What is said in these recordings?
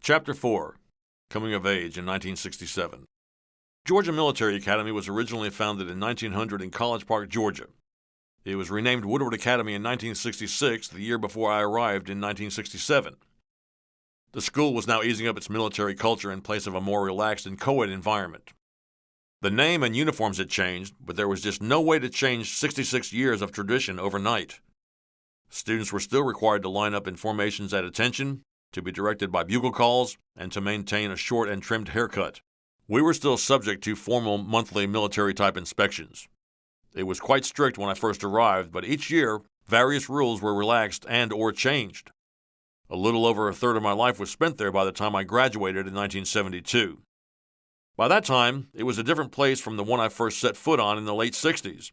Chapter 4. Coming of Age in 1967. Georgia Military Academy was originally founded in 1900 in College Park, Georgia. It was renamed Woodward Academy in 1966, the year before I arrived in 1967. The school was now easing up its military culture in place of a more relaxed and co-ed environment. The name and uniforms had changed, but there was just no way to change 66 years of tradition overnight. Students were still required to line up in formations at attention, to be directed by bugle calls, and to maintain a short and trimmed haircut. We were still subject to formal monthly military-type inspections. It was quite strict when I first arrived, but each year, various rules were relaxed and or changed. A little over a third of my life was spent there by the time I graduated in 1972. By that time, it was a different place from the one I first set foot on in the late 60s.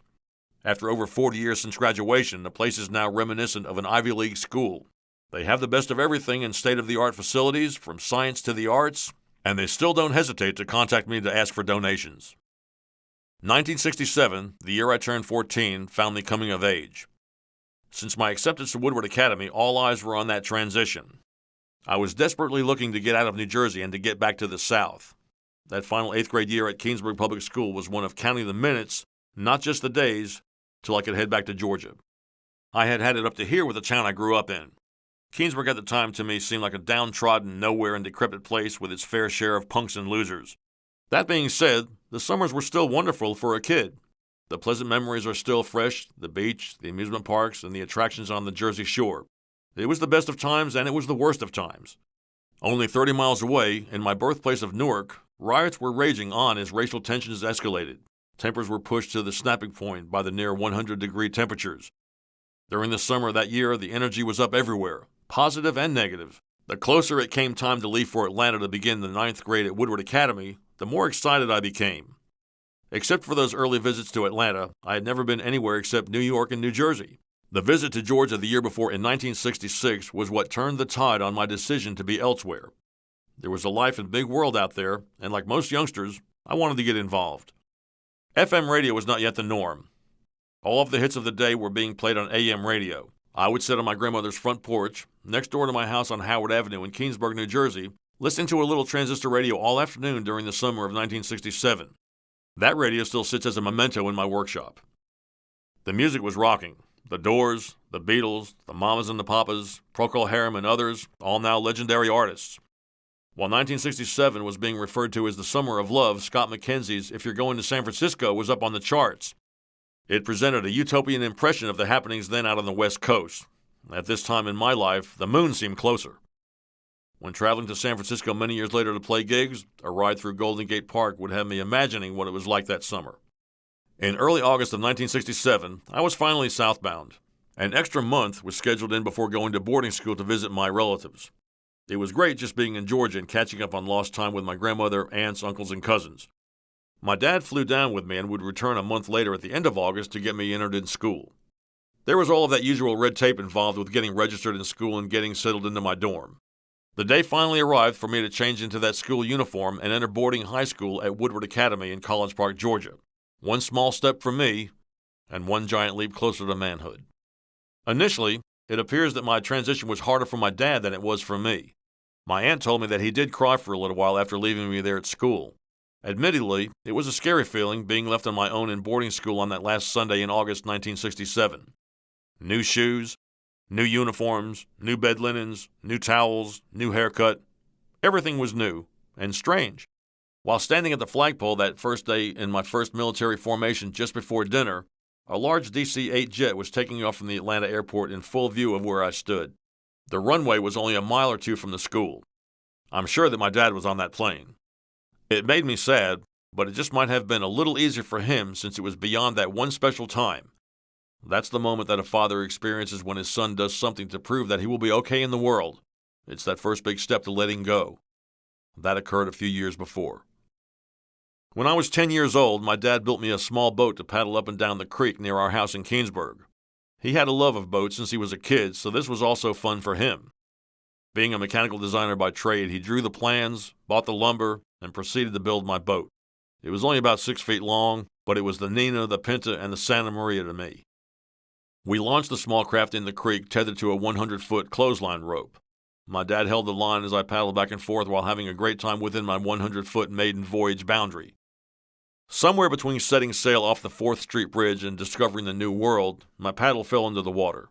After over 40 years since graduation, the place is now reminiscent of an Ivy League school. They have the best of everything in state-of-the-art facilities, from science to the arts, and they still don't hesitate to contact me to ask for donations. 1967, the year I turned 14, found me coming of age. Since my acceptance to Woodward Academy, all eyes were on that transition. I was desperately looking to get out of New Jersey and to get back to the South. That final 8th grade year at Keansburg Public School was one of counting the minutes, not just the days, till I could head back to Georgia. I had had it up to here with the town I grew up in. Keansburg at the time to me seemed like a downtrodden, nowhere and decrepit place with its fair share of punks and losers. That being said, the summers were still wonderful for a kid. The pleasant memories are still fresh, the beach, the amusement parks, and the attractions on the Jersey Shore. It was the best of times and it was the worst of times. Only 30 miles away, in my birthplace of Newark, riots were raging on as racial tensions escalated. Tempers were pushed to the snapping point by the near 100-degree temperatures. During the summer of that year, the energy was up everywhere, positive and negative. The closer it came time to leave for Atlanta to begin the 9th grade at Woodward Academy, the more excited I became. Except for those early visits to Atlanta, I had never been anywhere except New York and New Jersey. The visit to Georgia the year before in 1966 was what turned the tide on my decision to be elsewhere. There was a life and big world out there, and like most youngsters, I wanted to get involved. FM radio was not yet the norm. All of the hits of the day were being played on AM radio. I would sit on my grandmother's front porch, next door to my house on Howard Avenue in Keansburg, New Jersey, listening to a little transistor radio all afternoon during the summer of 1967. That radio still sits as a memento in my workshop. The music was rocking. The Doors, the Beatles, the Mamas and the Papas, Procol Harum and others, all now legendary artists. While 1967 was being referred to as the Summer of Love, Scott McKenzie's If You're Going to San Francisco was up on the charts. It presented a utopian impression of the happenings then out on the West Coast. At this time in my life, the moon seemed closer. When traveling to San Francisco many years later to play gigs, a ride through Golden Gate Park would have me imagining what it was like that summer. In early August of 1967, I was finally southbound. An extra month was scheduled in before going to boarding school to visit my relatives. It was great just being in Georgia and catching up on lost time with my grandmother, aunts, uncles, and cousins. My dad flew down with me and would return a month later at the end of August to get me entered in school. There was all of that usual red tape involved with getting registered in school and getting settled into my dorm. The day finally arrived for me to change into that school uniform and enter boarding high school at Woodward Academy in College Park, Georgia. One small step for me, and one giant leap closer to manhood. Initially, it appears that my transition was harder for my dad than it was for me. My aunt told me that he did cry for a little while after leaving me there at school. Admittedly, it was a scary feeling being left on my own in boarding school on that last Sunday in August 1967. New shoes, new uniforms, new bed linens, new towels, new haircut. Everything was new and strange. While standing at the flagpole that first day in my first military formation just before dinner, a large DC-8 jet was taking off from the Atlanta airport in full view of where I stood. The runway was only a mile or two from the school. I'm sure that my dad was on that plane. It made me sad, but it just might have been a little easier for him since it was beyond that one special time. That's the moment that a father experiences when his son does something to prove that he will be okay in the world. It's that first big step to letting go. That occurred a few years before. When I was 10 years old, my dad built me a small boat to paddle up and down the creek near our house in Keansburg. He had a love of boats since he was a kid, so this was also fun for him. Being a mechanical designer by trade, he drew the plans, bought the lumber, and proceeded to build my boat. It was only about 6 feet long, but it was the Nina, the Pinta, and the Santa Maria to me. We launched the small craft in the creek tethered to a 100-foot clothesline rope. My dad held the line as I paddled back and forth while having a great time within my 100-foot maiden voyage boundary. Somewhere between setting sail off the 4th Street Bridge and discovering the New World, my paddle fell into the water.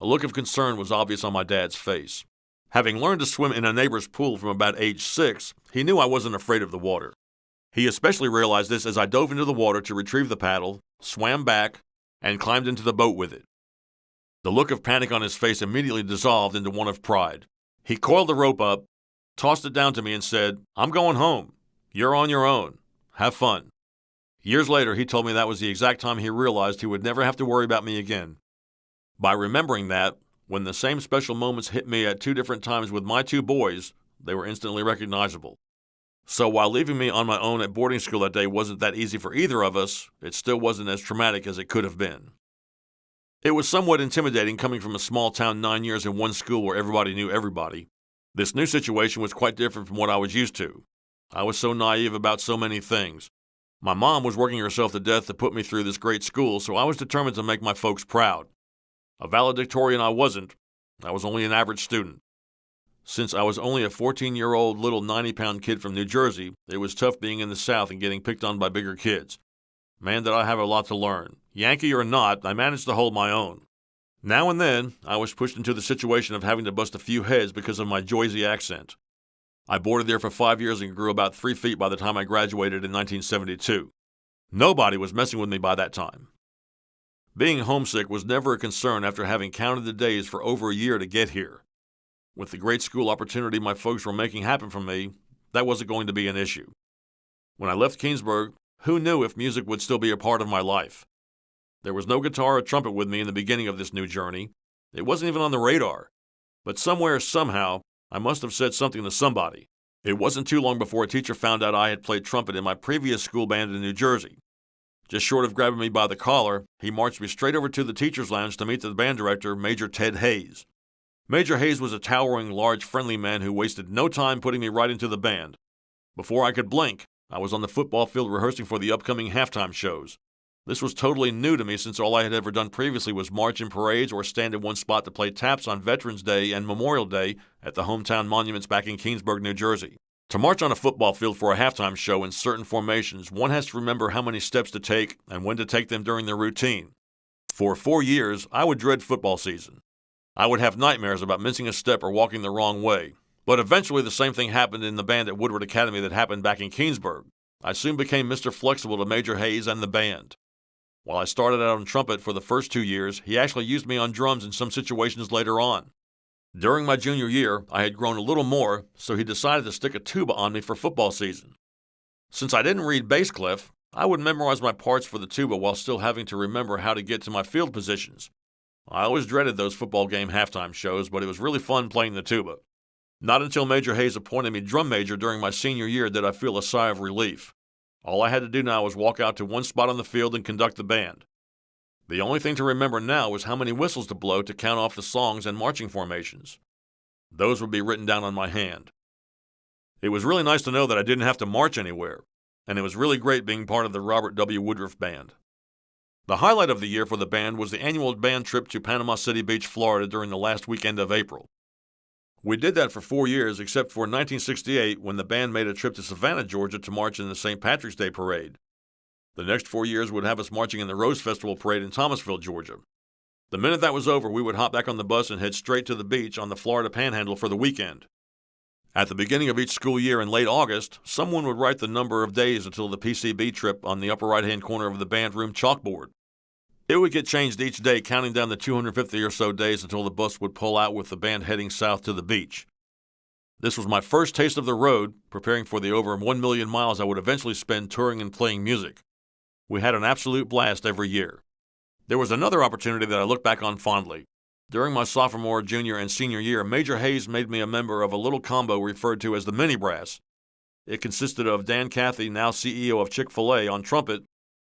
A look of concern was obvious on my dad's face. Having learned to swim in a neighbor's pool from about age 6, he knew I wasn't afraid of the water. He especially realized this as I dove into the water to retrieve the paddle, swam back, and climbed into the boat with it. The look of panic on his face immediately dissolved into one of pride. He coiled the rope up, tossed it down to me, and said, "I'm going home. You're on your own. Have fun." Years later, he told me that was the exact time he realized he would never have to worry about me again. By remembering that, when the same special moments hit me at 2 different times with my 2 boys, they were instantly recognizable. So while leaving me on my own at boarding school that day wasn't that easy for either of us, it still wasn't as traumatic as it could have been. It was somewhat intimidating coming from a small town 9 years in one school where everybody knew everybody. This new situation was quite different from what I was used to. I was so naive about so many things. My mom was working herself to death to put me through this great school, so I was determined to make my folks proud. A valedictorian I wasn't. I was only an average student. Since I was only a 14-year-old little 90-pound kid from New Jersey, it was tough being in the South and getting picked on by bigger kids. Man, did I have a lot to learn. Yankee or not, I managed to hold my own. Now and then, I was pushed into the situation of having to bust a few heads because of my Jersey accent. I boarded there for 5 years and grew about 3 feet by the time I graduated in 1972. Nobody was messing with me by that time. Being homesick was never a concern after having counted the days for over a year to get here. With the great school opportunity my folks were making happen for me, that wasn't going to be an issue. When I left Keansburg, who knew if music would still be a part of my life? There was no guitar or trumpet with me in the beginning of this new journey. It wasn't even on the radar. But somewhere, somehow, I must have said something to somebody. It wasn't too long before a teacher found out I had played trumpet in my previous school band in New Jersey. Just short of grabbing me by the collar, he marched me straight over to the teacher's lounge to meet the band director, Major Ted Hayes. Major Hayes was a towering, large, friendly man who wasted no time putting me right into the band. Before I could blink, I was on the football field rehearsing for the upcoming halftime shows. This was totally new to me since all I had ever done previously was march in parades or stand in one spot to play taps on Veterans Day and Memorial Day at the hometown monuments back in Keansburg, New Jersey. To march on a football field for a halftime show in certain formations, one has to remember how many steps to take and when to take them during their routine. For 4 years, I would dread football season. I would have nightmares about missing a step or walking the wrong way. But eventually the same thing happened in the band at Woodward Academy that happened back in Keansburg. I soon became Mr. Flexible to Major Hayes and the band. While I started out on trumpet for the first 2 years, he actually used me on drums in some situations later on. During my junior year, I had grown a little more, so he decided to stick a tuba on me for football season. Since I didn't read bass clef, I would memorize my parts for the tuba while still having to remember how to get to my field positions. I always dreaded those football game halftime shows, but it was really fun playing the tuba. Not until Major Hayes appointed me drum major during my senior year did I feel a sigh of relief. All I had to do now was walk out to one spot on the field and conduct the band. The only thing to remember now was how many whistles to blow to count off the songs and marching formations. Those would be written down on my hand. It was really nice to know that I didn't have to march anywhere, and it was really great being part of the Robert W. Woodruff Band. The highlight of the year for the band was the annual band trip to Panama City Beach, Florida during the last weekend of April. We did that for 4 years, except for 1968 when the band made a trip to Savannah, Georgia to march in the St. Patrick's Day Parade. The next 4 years would have us marching in the Rose Festival Parade in Thomasville, Georgia. The minute that was over, we would hop back on the bus and head straight to the beach on the Florida Panhandle for the weekend. At the beginning of each school year in late August, someone would write the number of days until the PCB trip on the upper right-hand corner of the band room chalkboard. It would get changed each day, counting down the 250 or so days until the bus would pull out with the band heading south to the beach. This was my first taste of the road, preparing for the over 1 million miles I would eventually spend touring and playing music. We had an absolute blast every year. There was another opportunity that I look back on fondly. During my sophomore, junior, and senior year, Major Hayes made me a member of a little combo referred to as the Mini Brass. It consisted of Dan Cathy, now CEO of Chick-fil-A, on trumpet,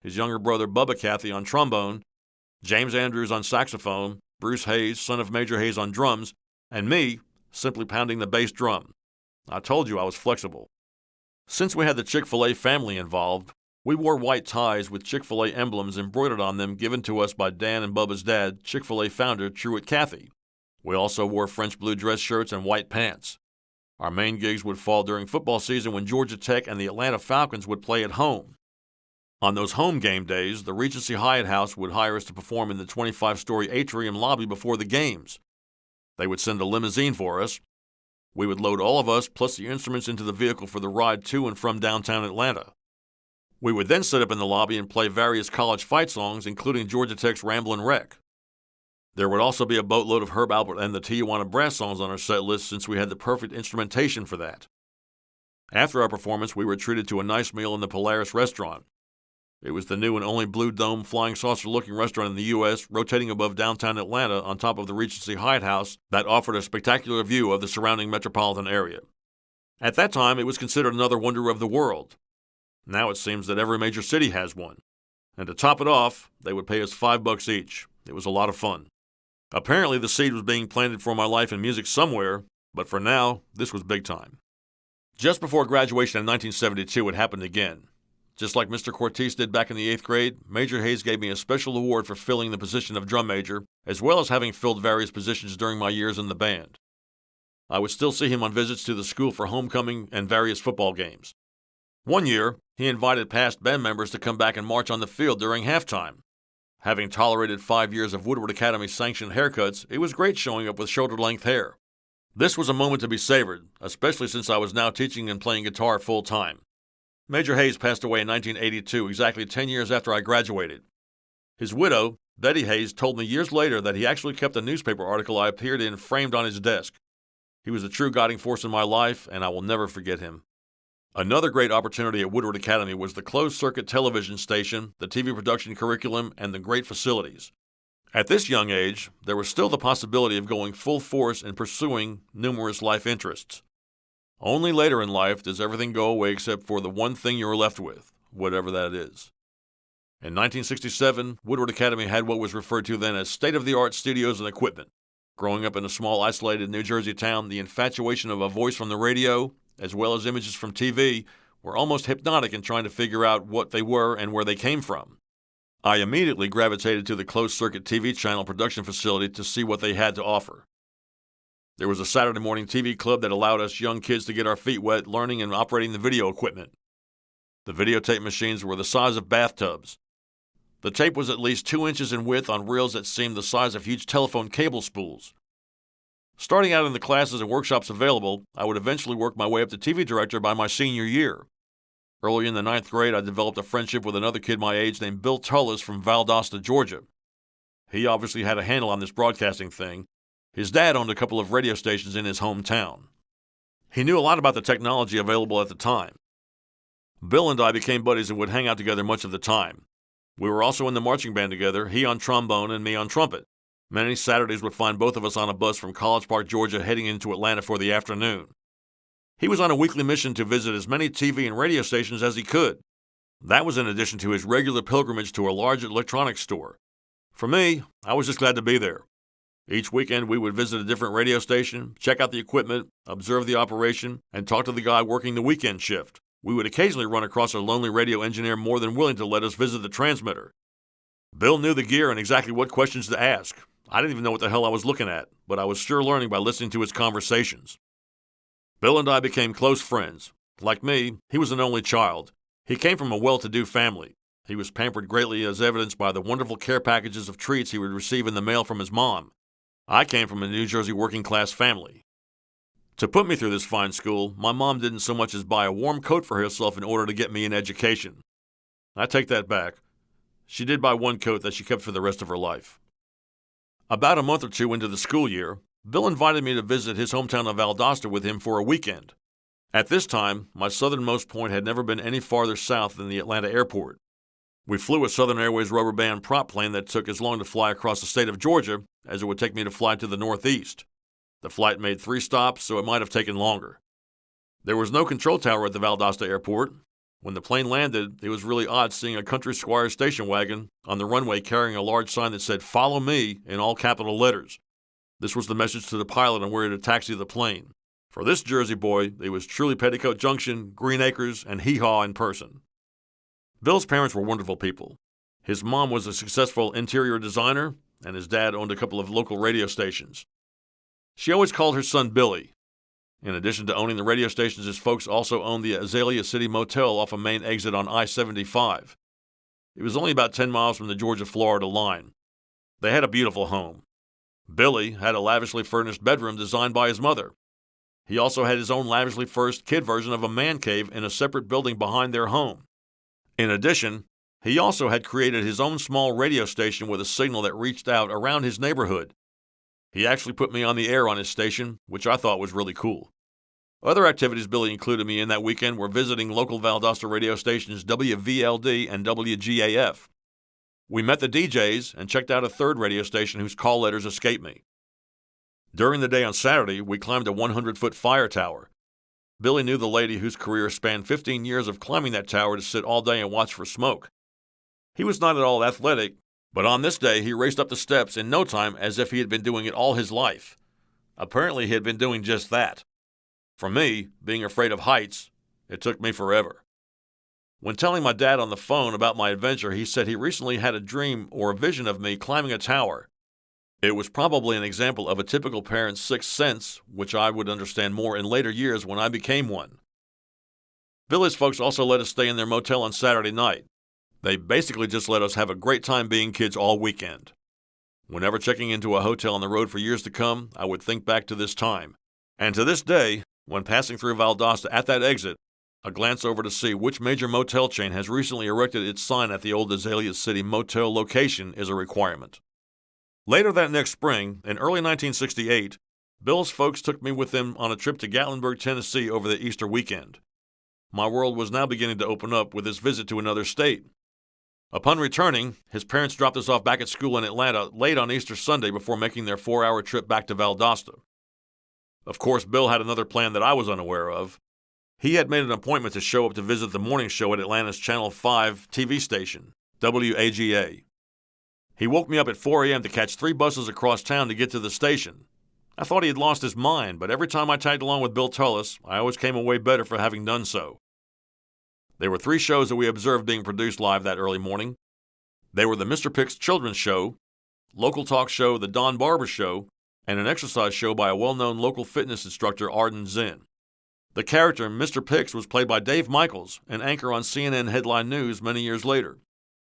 his younger brother Bubba Cathy on trombone, James Andrews on saxophone, Bruce Hayes, son of Major Hayes, on drums, and me, simply pounding the bass drum. I told you I was flexible. Since we had the Chick-fil-A family involved, we wore white ties with Chick-fil-A emblems embroidered on them given to us by Dan and Bubba's dad, Chick-fil-A founder Truett Cathy. We also wore French blue dress shirts and white pants. Our main gigs would fall during football season when Georgia Tech and the Atlanta Falcons would play at home. On those home game days, the Regency Hyatt House would hire us to perform in the 25-story atrium lobby before the games. They would send a limousine for us. We would load all of us plus the instruments into the vehicle for the ride to and from downtown Atlanta. We would then sit up in the lobby and play various college fight songs, including Georgia Tech's Ramblin' Wreck. There would also be a boatload of Herb Alpert and the Tijuana Brass songs on our set list since we had the perfect instrumentation for that. After our performance, we were treated to a nice meal in the Polaris restaurant. It was the new and only blue dome flying saucer-looking restaurant in the U.S., rotating above downtown Atlanta on top of the Regency Hyatt House that offered a spectacular view of the surrounding metropolitan area. At that time, it was considered another wonder of the world. Now it seems that every major city has one. And to top it off, they would pay us $5 each. It was a lot of fun. Apparently, the seed was being planted for my life in music somewhere, but for now, this was big time. Just before graduation in 1972, it happened again. Just like Mr. Cortese did back in the 8th grade, Major Hayes gave me a special award for filling the position of drum major, as well as having filled various positions during my years in the band. I would still see him on visits to the school for homecoming and various football games. One year, he invited past band members to come back and march on the field during halftime. Having tolerated 5 years of Woodward Academy-sanctioned haircuts, it was great showing up with shoulder-length hair. This was a moment to be savored, especially since I was now teaching and playing guitar full-time. Major Hayes passed away in 1982, exactly 10 years after I graduated. His widow, Betty Hayes, told me years later that he actually kept a newspaper article I appeared in framed on his desk. He was a true guiding force in my life, and I will never forget him. Another great opportunity at Woodward Academy was the closed-circuit television station, the TV production curriculum, and the great facilities. At this young age, there was still the possibility of going full force in pursuing numerous life interests. Only later in life does everything go away except for the one thing you're left with, whatever that is. In 1967, Woodward Academy had what was referred to then as state-of-the-art studios and equipment. Growing up in a small, isolated New Jersey town, the infatuation of a voice from the radio, as well as images from TV, were almost hypnotic in trying to figure out what they were and where they came from. I immediately gravitated to the closed-circuit TV channel production facility to see what they had to offer. There was a Saturday morning TV club that allowed us young kids to get our feet wet learning and operating the video equipment. The videotape machines were the size of bathtubs. The tape was at least 2 inches in width on reels that seemed the size of huge telephone cable spools. Starting out in the classes and workshops available, I would eventually work my way up to TV director by my senior year. Early in the 9th grade, I developed a friendship with another kid my age named Bill Tullis from Valdosta, Georgia. He obviously had a handle on this broadcasting thing. His dad owned a couple of radio stations in his hometown. He knew a lot about the technology available at the time. Bill and I became buddies and would hang out together much of the time. We were also in the marching band together, he on trombone and me on trumpet. Many Saturdays would find both of us on a bus from College Park, Georgia, heading into Atlanta for the afternoon. He was on a weekly mission to visit as many TV and radio stations as he could. That was in addition to his regular pilgrimage to a large electronics store. For me, I was just glad to be there. Each weekend, we would visit a different radio station, check out the equipment, observe the operation, and talk to the guy working the weekend shift. We would occasionally run across a lonely radio engineer more than willing to let us visit the transmitter. Bill knew the gear and exactly what questions to ask. I didn't even know what the hell I was looking at, but I was sure learning by listening to his conversations. Bill and I became close friends. Like me, he was an only child. He came from a well-to-do family. He was pampered greatly as evidenced by the wonderful care packages of treats he would receive in the mail from his mom. I came from a New Jersey working-class family. To put me through this fine school, my mom didn't so much as buy a warm coat for herself in order to get me an education. I take that back. She did buy one coat that she kept for the rest of her life. About a month or two into the school year, Bill invited me to visit his hometown of Valdosta with him for a weekend. At this time, my southernmost point had never been any farther south than the Atlanta airport. We flew a Southern Airways rubber band prop plane that took as long to fly across the state of Georgia as it would take me to fly to the northeast. The flight made 3 stops, so it might have taken longer. There was no control tower at the Valdosta airport. When the plane landed, it was really odd seeing a country squire station wagon on the runway carrying a large sign that said, "Follow me," in all capital letters. This was the message to the pilot on where to taxi the plane. For this Jersey boy, it was truly Petticoat Junction, Green Acres, and hee-haw in person. Bill's parents were wonderful people. His mom was a successful interior designer, and his dad owned a couple of local radio stations. She always called her son Billy. In addition to owning the radio stations, his folks also owned the Azalea City Motel off a main exit on I-75. It was only about 10 miles from the Georgia-Florida line. They had a beautiful home. Billy had a lavishly furnished bedroom designed by his mother. He also had his own lavishly furnished kid version of a man cave in a separate building behind their home. In addition, he also had created his own small radio station with a signal that reached out around his neighborhood. He actually put me on the air on his station, which I thought was really cool. Other activities Billy included me in that weekend were visiting local Valdosta radio stations WVLD and WGAF. We met the DJs and checked out a third radio station whose call letters escape me. During the day on Saturday, we climbed a 100-foot fire tower. Billy knew the lady whose career spanned 15 years of climbing that tower to sit all day and watch for smoke. He was not at all athletic, but on this day he raced up the steps in no time as if he had been doing it all his life. Apparently he had been doing just that. For me, being afraid of heights, it took me forever. When telling my dad on the phone about my adventure, he said he recently had a dream or a vision of me climbing a tower. It was probably an example of a typical parent's sixth sense, which I would understand more in later years when I became one. Billy's folks also let us stay in their motel on Saturday night. They basically just let us have a great time being kids all weekend. Whenever checking into a hotel on the road for years to come, I would think back to this time. And to this day, when passing through Valdosta at that exit, a glance over to see which major motel chain has recently erected its sign at the old Azalea City Motel location is a requirement. Later that next spring, in early 1968, Bill's folks took me with them on a trip to Gatlinburg, Tennessee over the Easter weekend. My world was now beginning to open up with this visit to another state. Upon returning, his parents dropped us off back at school in Atlanta late on Easter Sunday before making their 4-hour trip back to Valdosta. Of course, Bill had another plan that I was unaware of. He had made an appointment to show up to visit the morning show at Atlanta's Channel 5 TV station, WAGA. He woke me up at 4 a.m. to catch 3 buses across town to get to the station. I thought he had lost his mind, but every time I tagged along with Bill Tullis, I always came away better for having done so. There were 3 shows that we observed being produced live that early morning. They were the Mr. Pick's Children's Show, local talk show The Don Barber Show, and an exercise show by a well-known local fitness instructor, Arden Zinn. The character, Mr. Pick's, was played by Dave Michaels, an anchor on CNN Headline News many years later.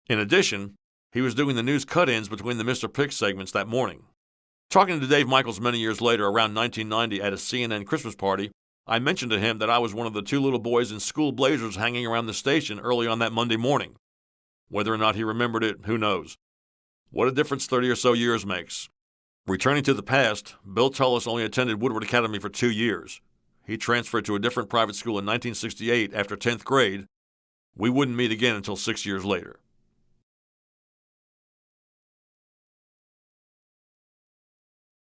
In addition, he was doing the news cut-ins between the Mr. Pick's segments that morning. Talking to Dave Michaels many years later, around 1990, at a CNN Christmas party, I mentioned to him that I was one of the 2 little boys in school blazers hanging around the station early on that Monday morning. Whether or not he remembered it, who knows? What a difference 30 or so years makes. Returning to the past, Bill Tullis only attended Woodward Academy for 2 years. He transferred to a different private school in 1968 after 10th grade. We wouldn't meet again until 6 years later.